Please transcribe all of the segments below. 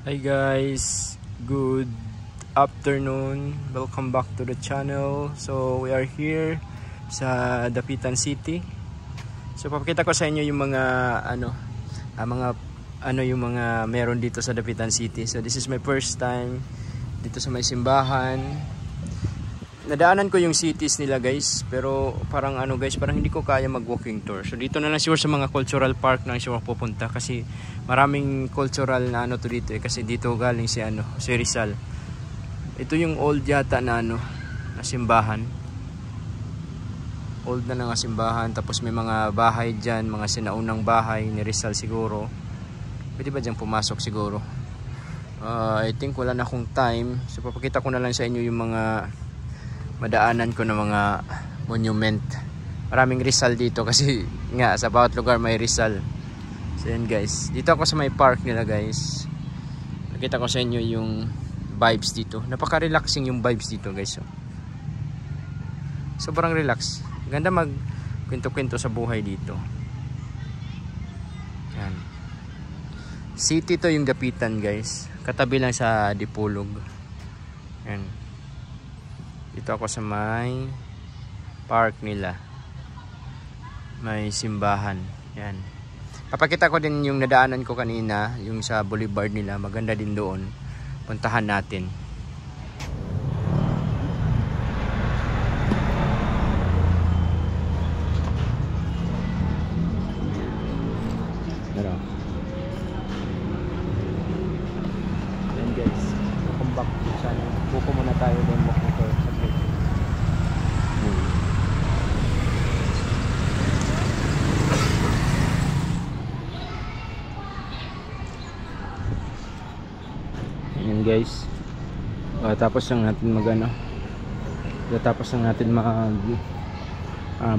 Hi guys, good afternoon. Welcome back to the channel. So we are here sa Dapitan City. So papakita ko sa inyo yung mga yung mga meron dito sa Dapitan City. So this is my first time dito sa may simbahan. Nadaanan ko yung cities nila guys, pero parang parang hindi ko kaya mag walking tour. So dito na lang siguro sa mga cultural park na siguro pupunta kasi maraming cultural na to dito kasi dito galing si Rizal. Ito yung old yata na na simbahan. Old na nga simbahan, tapos may mga bahay diyan, mga sinaunang bahay ni Rizal siguro. Pwede ba diyan pumasok siguro? I think wala na akong time. So papakita ko na lang sa inyo yung mga madaanan ko na mga monument. Maraming Rizal dito kasi nga sa bawat lugar may Rizal. So yan guys, dito ako sa may park nila guys. Nakita ko sa inyo yung vibes dito. Napaka-relaxing yung vibes dito guys. Sobrang relax. Ganda mag kwento-kwento sa buhay dito. Yan. City to yung Dapitan guys. Katabi lang sa Dipolog. Yan. Dito ako sa may park nila. May simbahan. Yan. Papakita ko din yung nadaanan ko kanina, yung sa boulevard nila. Maganda din doon. Puntahan natin. Pero yan guys. Welcome back to channel. Buko muna tayo doon. Yan guys, tapos lang natin tapos lang natin mag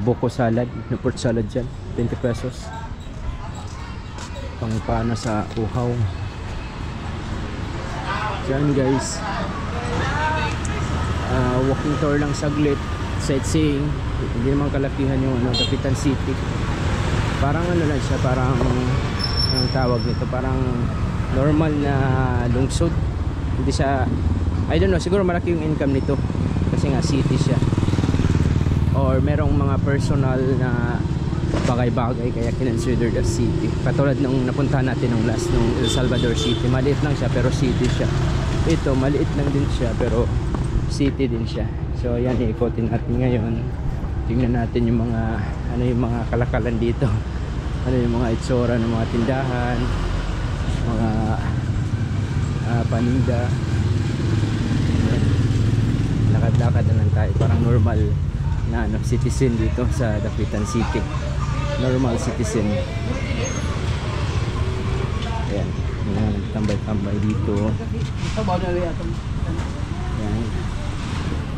buko salad, na pork salad dyan, 20 pesos pang paano sa uhaw. Yan guys, walking tour lang saglit, sightseeing. Hindi naman kalakihan yung Dapitan City. Parang lang siya, parang anong tawag nito, parang normal na lungsod. Hindi siya, I don't know, siguro malaki yung income nito kasi nga city siya, or merong mga personal na bagay-bagay kaya kinonsidered as city. Katulad nung napuntahan natin nung last nung El Salvador City, maliit lang siya pero city siya. Ito maliit lang din siya pero city din siya. So yan, iikotin natin ngayon. Tingnan natin yung mga yung mga kalakalan dito, yung mga itsura ng mga tindahan, mga paninda. Lakad-lakad na lang tayo, parang normal na citizen dito sa Dapitan City. Normal citizen. Ayan, tambay-tambay dito. Ayan,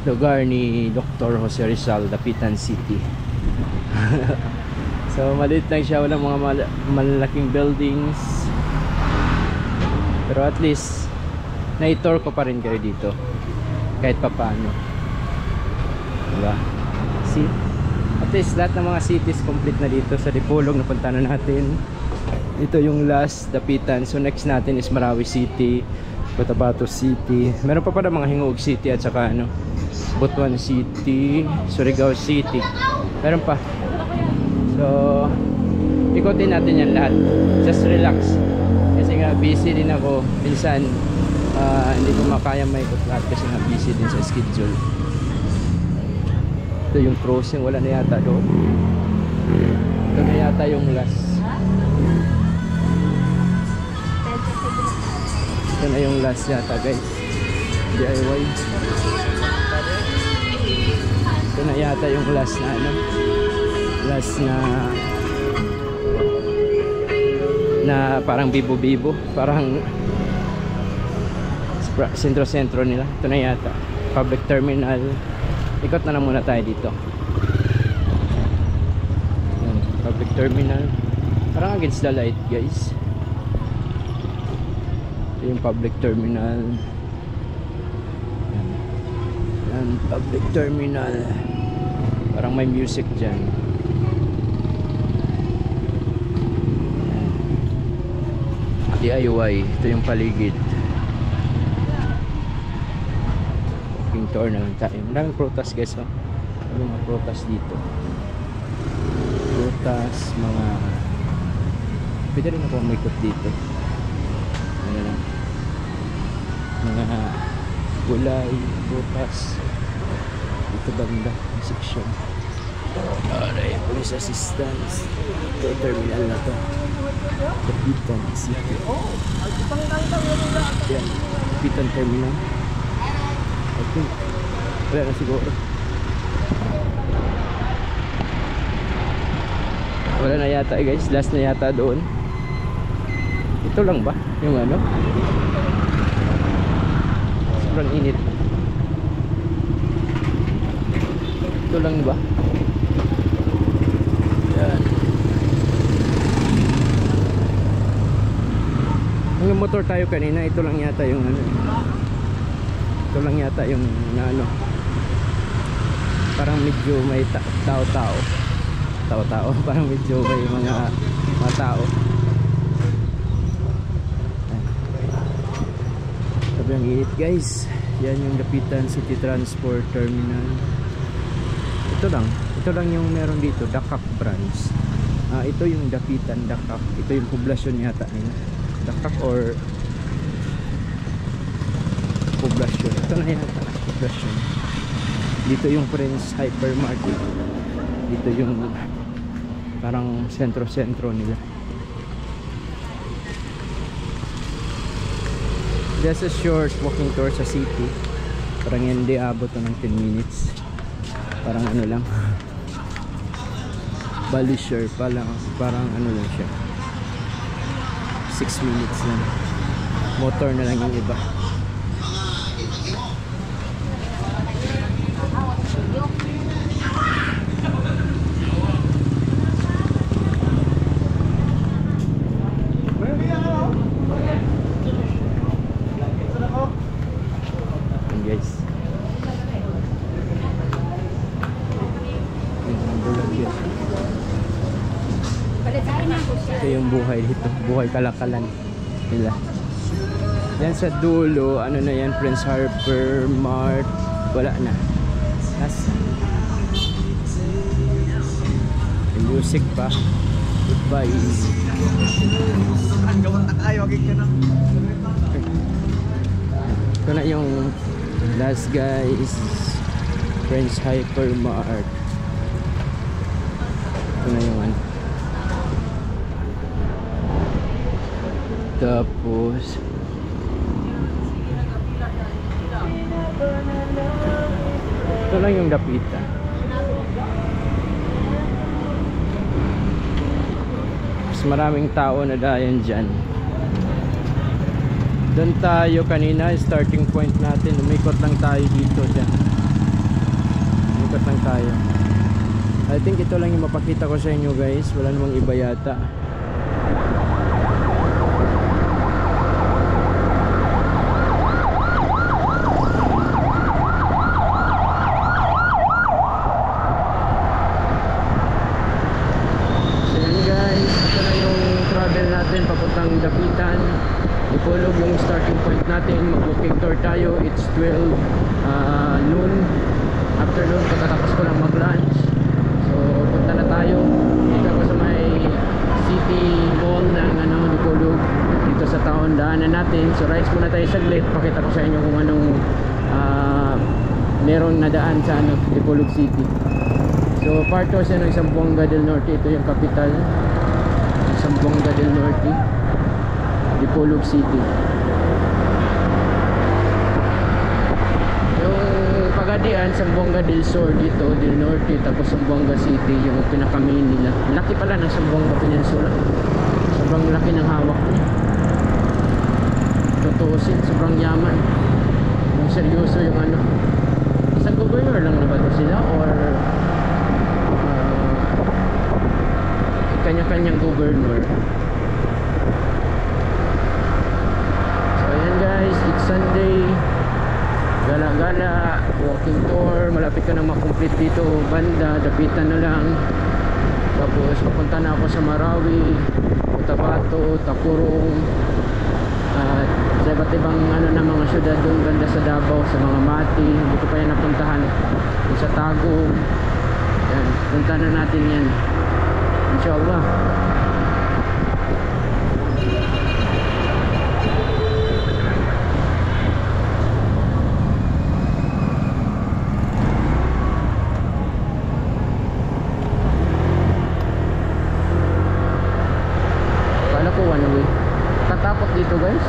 lugar ni Dr. Jose Rizal, Dapitan City. So maliit lang siya, walang mga malalaking buildings, pero at least na-tour ko pa rin kayo dito kahit pa paano, diba? See, at least lahat ng mga cities complete na dito. Sa Dipolog napunta na natin. Ito yung last Dapitan. So next natin is Marawi City, Cotabato City, meron pa pala mga Hingog City at saka Butuan City, Surigao City, meron pa. So ikotin natin yan lahat, just relax kasi nga busy din ako minsan. Hindi ko makaya maikot lahat kasi nga busy din sa schedule. Ito yung crossing, wala na yata doon. Ito na yata yung last. Ito na yung last yata guys, DIY. Ito na yata yung last na last na parang bibo-bibo, parang sentro-sentro nila. Ito na yata public terminal. Ikot na lang muna tayo dito. Yan, public terminal, parang against the light guys. Ito yung public terminal. Yan, public terminal, parang may music dyan. DIY. Ito yung paligid. Walking tour na lang tayo. Maraming prutas guys, oh. May mga prutas dito. Prutas, mga pwede rin ako umikot dito. Ano lang, mga gulay, prutas. Dito banda, section. Alright, police assistance. Ito, terminal na to. Dapitan City. Yan, Dapitan Terminal. I think wala na siguro. Wala na yata guys, last na yata doon. Ito lang ba? Yung ano? Sobrang init. Ito lang ba? Yan. Nung motor tayo kanina, ito lang yata yung ano. Ito lang yata yung ano. Parang medyo may tao-tao. Tao-tao, parang medyo may mga tao. Sobrang init guys. Yan yung Dapitan City Transport Terminal. Ito lang yung meron dito, Dakak branch. Ito yung Dapitan Dakak. Ito yung poblasyon yata nila. Dakak or poblasyon. Ito na yata, poblasyon. Dito yung Prince Hypermarket. Dito yung parang sentro-sentro nila. Just a short walking tour sa city. Parang hindi abot ng 10 minutes. Parang ano lang, Balisher pa lang. Parang ano lang siya, 6 minutes lang. Motor na lang yung iba. Guys, ito yung buhay dito, buhay kalakalan nila. Yan sa dulo, ano na yan, Prince Harper Mart, wala na. Last music pa. Goodbye. Ito na yung last guys, Prince Hyper Mart. Ito na yung ano. Tapos ito lang yung Dapitan. Mas maraming tao na dayan dyan. Doon tayo kanina, starting point natin. Umikot lang tayo dito dyan. Umikot lang tayo. I think ito lang yung mapakita ko sa inyo guys. Wala namang iba yata. Papuntang Dapitan, Dipolog yung starting point natin. Mag-walking tour tayo. It's 12 noon, afternoon, pagkatapos ko lang mag-lunch. So punta na tayo dito ako sa may city mall ng Dipolog, dito sa taon daanan natin. So rise muna tayo saglit, pakita ko sa inyo kung anong merong nadaan sa Dipolog City. So part 2 siya ng Zamboanga del Norte. Ito yung capital, Zamboanga del Norte, Dipolog City. Yung Pagadian, Zamboanga del Sur dito, del Norte, tapos Zamboanga City yung pinaka-main nila. Laki pala ng Zamboanga Peninsula. Sobrang laki ng hawak niya. Tutuusin, sobrang yaman. Yung seryoso yung isang governor lang na ba ito sila or kanya-kanyang governor. So ayan guys, it's Sunday, gala-gala, walking tour. Malapit ka na makomplete dito banda, Dapitan na lang. Tapos papunta na ako sa Marawi, Cotabato, Takurong, At sa iba't ibang ano na mga syudad doon banda sa Davao, sa mga Mati, hindi ko pa yan napuntahan. Yung sa Tagum, yan, punta na natin yan inshallah. Kala ko ano eh, tatakot dito guys.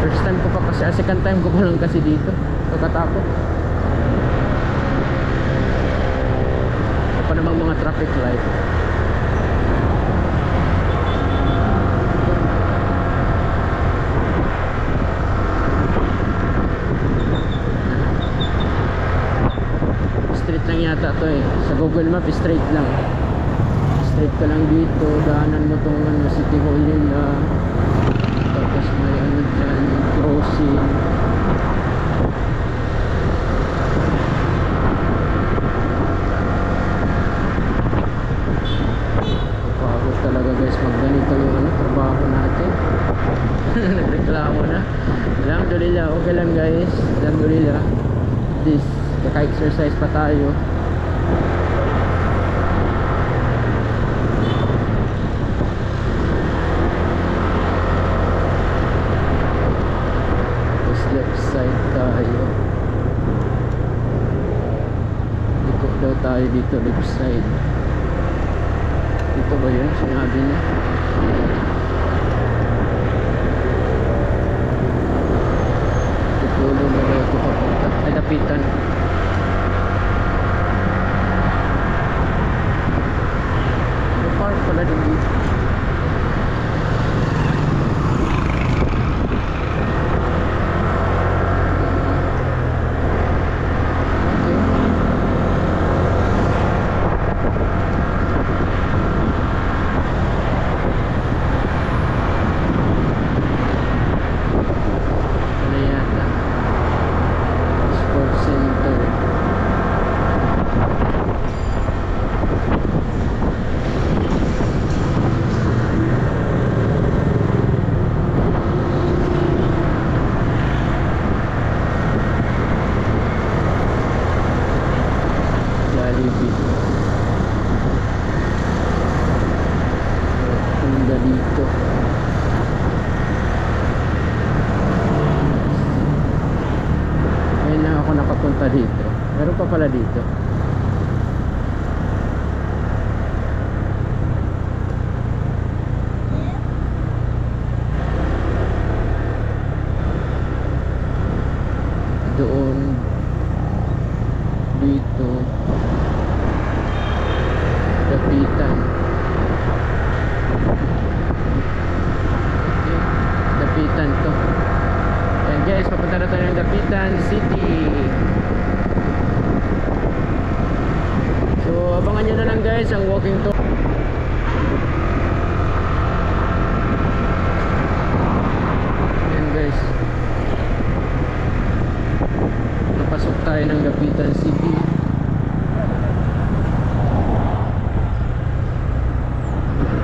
First time ko pa kasi, second time ko pa lang kasi dito. Kakatakot. Pa namang mga traffic light. Straight lang yata to eh. Sa Google Map straight lang. Straight ka lang dito, daanan mo tong ano, City Hall nila. Tapos may ano dyan, crossing. Talaga guys, magganito yung ano, trabaho natin. Nagreklamo na. Alhamdulillah, okay lang guys. Alhamdulillah. This, kaka-exercise pa tayo. Tapos left side tayo. Ikot daw tayo dito, left side. Ito ba yun? Sinabi niya. Tutulo na daw ito papunta. Ay, dapitan. May park pala din dito. Dito ngayon lang ako nakapunta dito. Meron pa pala dito. Doon dito dapitan. Dapitan to. Ayan guys, papunta na tayo ng Dapitan City. So abangan nyo na lang guys ang walking tour. Ayan guys, napasok tayo ng Dapitan City.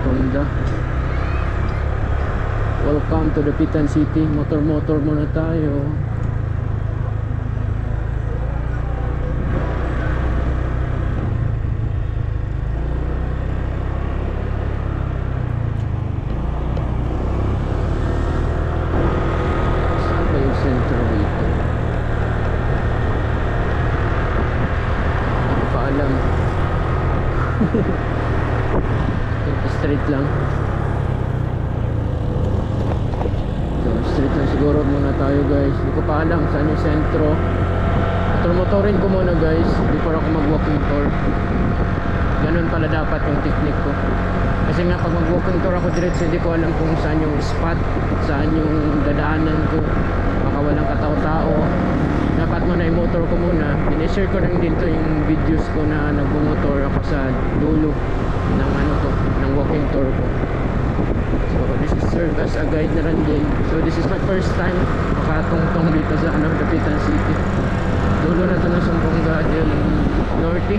Honda. Welcome to Dapitan City. Motor-motor muna tayo. Saan ba yung sentro dito? Hindi ko pa alam. Straight lang. Street lang siguro muna tayo guys. Hindi ko pa alam saan yung sentro. Motor-motorin ko muna guys before ako mag-walking tour. Ganun pala dapat yung technique ko. Kasi nga pag mag-walking tour ako diretso, hindi ko alam kung saan yung spot, saan yung dadaanan ko. Baka walang katao-tao. Dapat muna yung motor ko muna. Pinishare ko rin dito yung videos ko na nagbumotor ako sa dulo ng ano to, ng walking tour ko. So this is served as a guide na rin din. So this is my first time makatungtong dito sa Dapitan City. Dulo na to ng Zamboanga del Norte.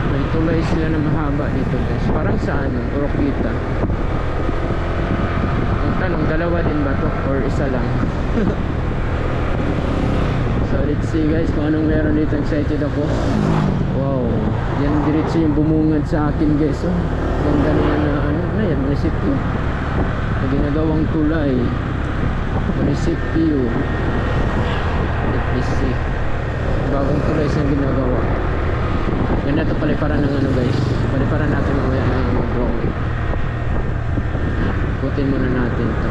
Ito May tulay sila na mahaba dito guys. Parang sa ano, Oroquita. Ang tanong, dalawa din ba to or isa lang? So let's see guys kung anong meron dito. Excited ako. Wow, yan diretso yung bumungad sa akin guys. Oh, ganda naman na ano na yan, munisipyo na ginagawang tulay. Munisipyo. Let me see, bagong tulay siyang ginagawa. Ganda ito, paliparan ng ano guys, paliparan natin mamaya ng drawing. Putin muna natin ito.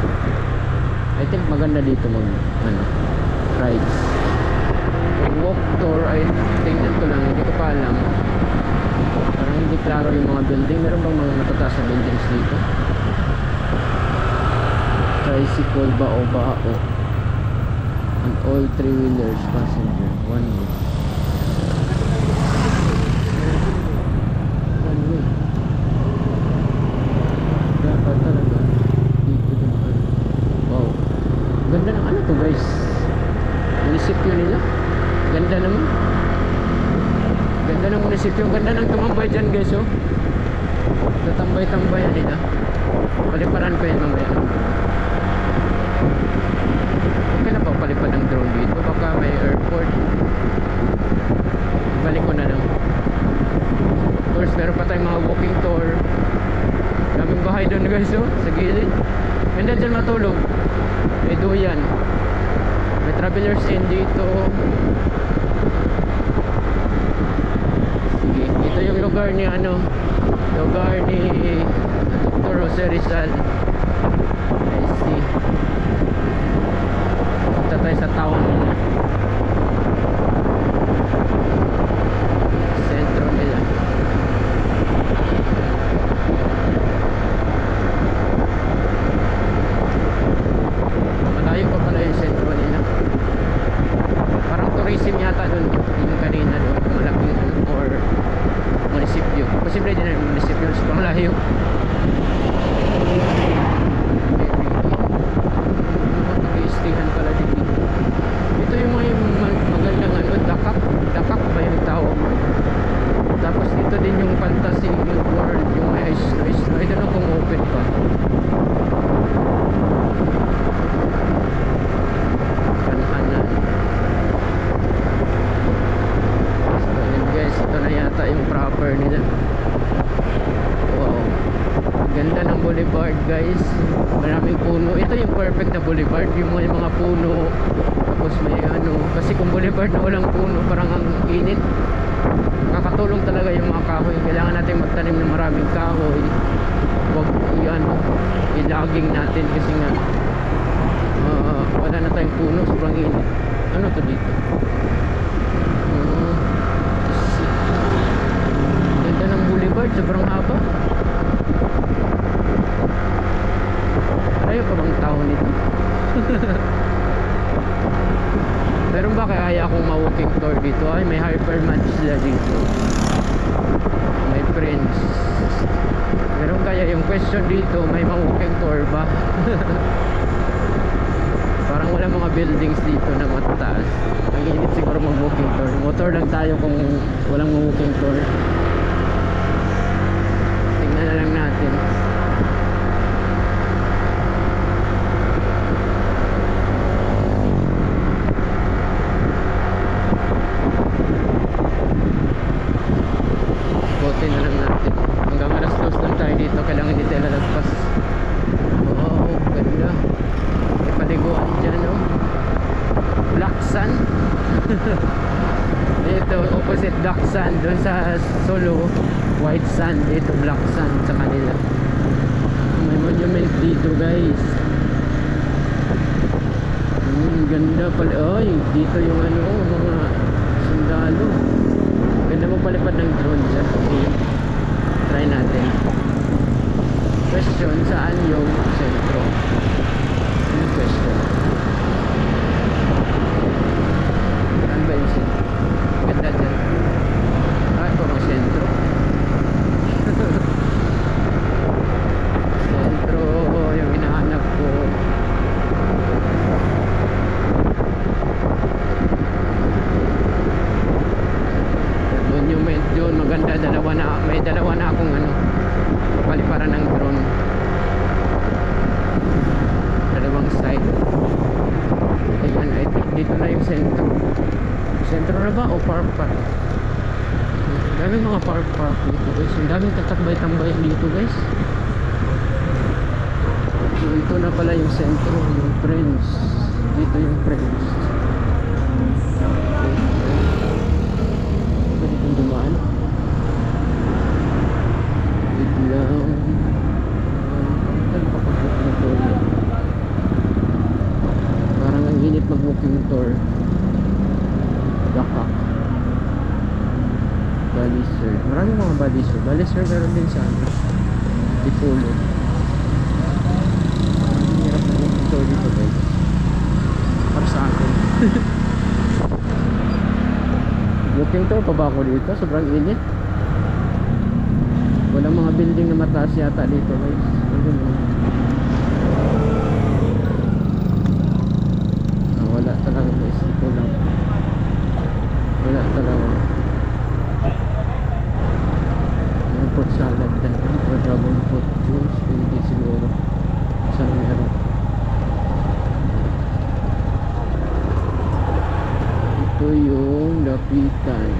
I think maganda dito mag ano, rides. Walk tour, ay tingnan ko lang, hindi ko pa alam. Parang hindi klaro yung mga building. Meron bang mga matataas na buildings dito? Tricycle ba o bao? And all three-wheelers passenger one way. One way. Dapat talaga dito din pa. Wow, ganda ng ano to guys, munisipyo nila. Ganda naman. Ganda ng munisipyo. Ganda ng tumambay dyan guys. Oh, tatambay-tambay nila. Paliparan ko yan mamaya. Okay na pa palipad ng drone dito. Baka may airport. Balik ko na lang. Of course meron pa tayong mga walking tour. Daming bahay doon guys. Oh, sa gilid. Ganda dyan matulog. May duyan. May travelers in dito. Sige, ito yung lugar ni ano, lugar ni Dr. Jose Rizal. I see. Punta tayo sa town nila. Sentro nila. Malayo pa pala yung sentro nila. Parang tourism yata doon yung kanina doon, malaking or munisipyo. Posible din ang munisipyo, sobrang layo. Nag-iistihan pala dito. Ito yung mga magandang ano, dakak ba yung tawag? Tapos dito din yung fantasy world, yung ice snow. I don't know kung open pa. Yung proper nila. Wow, ganda ng boulevard guys. Maraming puno. Ito yung perfect na boulevard, yung mga puno. Tapos may ano, kasi kung boulevard na walang puno parang ang init. Kakatulong talaga yung mga kahoy. Kailangan natin magtanim ng maraming kahoy. Huwag ilaging natin kasi nga wala na tayong puno, sobrang init. Ano to dito? Boulevard, sobrang haba. Ayaw pa bang tao nito? Meron ba kaya akong ma-walking tour dito? Ay, may hypermatch sila dito. My friends. Meron kaya yung question dito, may ma-walking tour ba? Parang wala mga buildings dito na matataas. Ang init siguro mag-walking tour. Motor lang tayo kung walang ma-walking tour. Na lang natin. Buti na lang natin. Hanggang alas 2 lang tayo dito. Kailangan hindi tayo lalagpas. Wow, ganda. May paliguan dyan, no? Black Sand. Dito, opposite Black Sand. Doon sa Solo, white sand. Dito black sand sa kanila. May monument dito guys. Ganda pala. Ay, dito yung ano, mga sundalo. Ganda mo palipad ng drone siya. Okay, try natin. Question, saan yung sentro? Ano question? Saan ba yung sentro? Ganda dyan. Ah, ito ang sentro. Sentro yung hinahanap ko. Monument yun, maganda, dalawa na sentro. Sentro na ba o park pa? Daming mga park dito guys. Ang daming tatambay-tambay dito guys. So ito na pala yung sentro, yung Friends. Dito yung Friends. Pwede kong dumaan. Dito lang. Saan kapag-walking tour yan? Parang ang init mag-walking tour. Dakak. Baliser. Maraming mga baliser. Baliser meron din sa ano. Tipulo. Ang hirap na walking tour dito guys. Para sa akin. Walking tour pa ba ako dito? Sobrang init. Walang mga building na mataas yata dito guys. Wala talaga guys. Ito lang. Wala talaga. Fruit salad dan dragon fruit juice hindi siguro saan meron. Ito yung lapitan,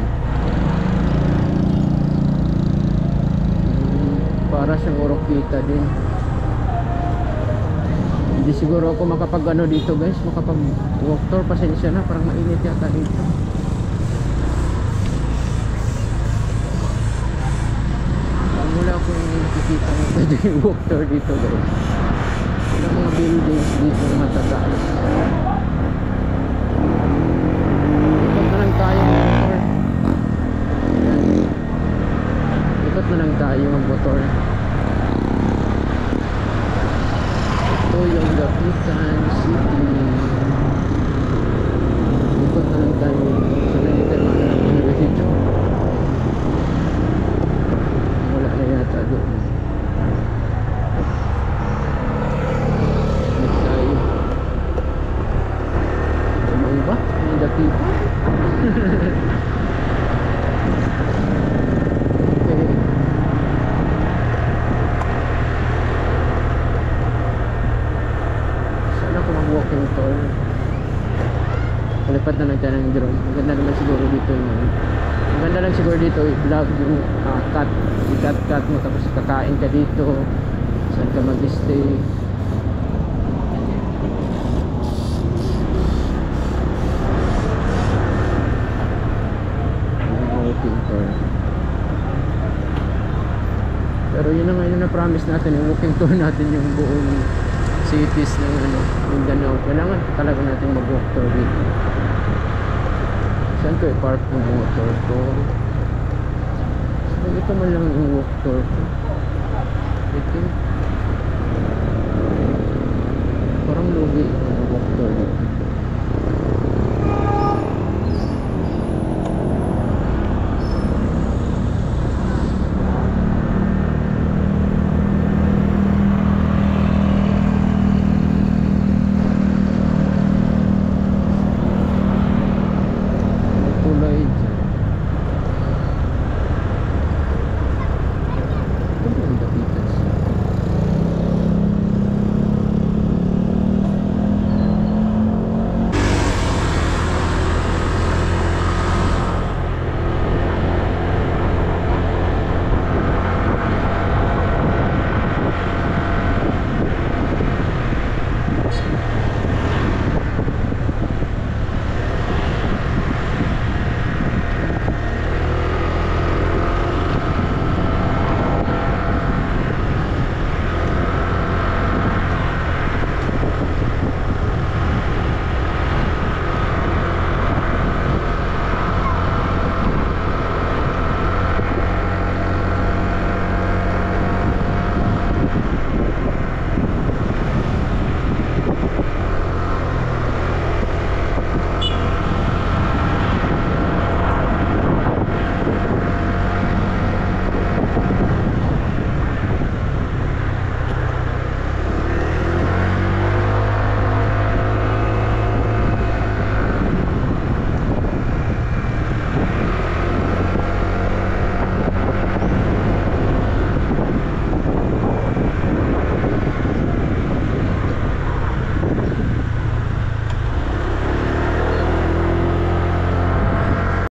para siyang orokita din. Hindi siguro ako makapag ano dito guys, makapag walk tour, pasensya na, parang mainit yata dito. Wala akong nakikita ng pwede yung walk tour dito guys. Wala mga buildings dito na matataas. Ikot na lang tayo mag-motor. Ikot na lang tayo mag-motor. Ito yung Dapitan City. Ikot na lang tayo. Sana dito naman dito. Wala na yata doon. Next tayo. Ano ba? Yung Dapitan? Okay. Sana ako mag-walking tour. Palipat na lang tayo ng drone. Maganda naman siguro dito yung maganda lang siguro dito i-vlog yung i-cut mo tapos kakain ka dito, saan ka mag-stay. Walking tour. Pero yun na nga yung na-promise natin, yung walking tour natin yung buong cities ng Mindanao. Kailangan talaga natin mag-walk tour dito. Saan ko i-park yung motor ko? So, ito man lang yung walk tour ko. Ito. Parang lugi.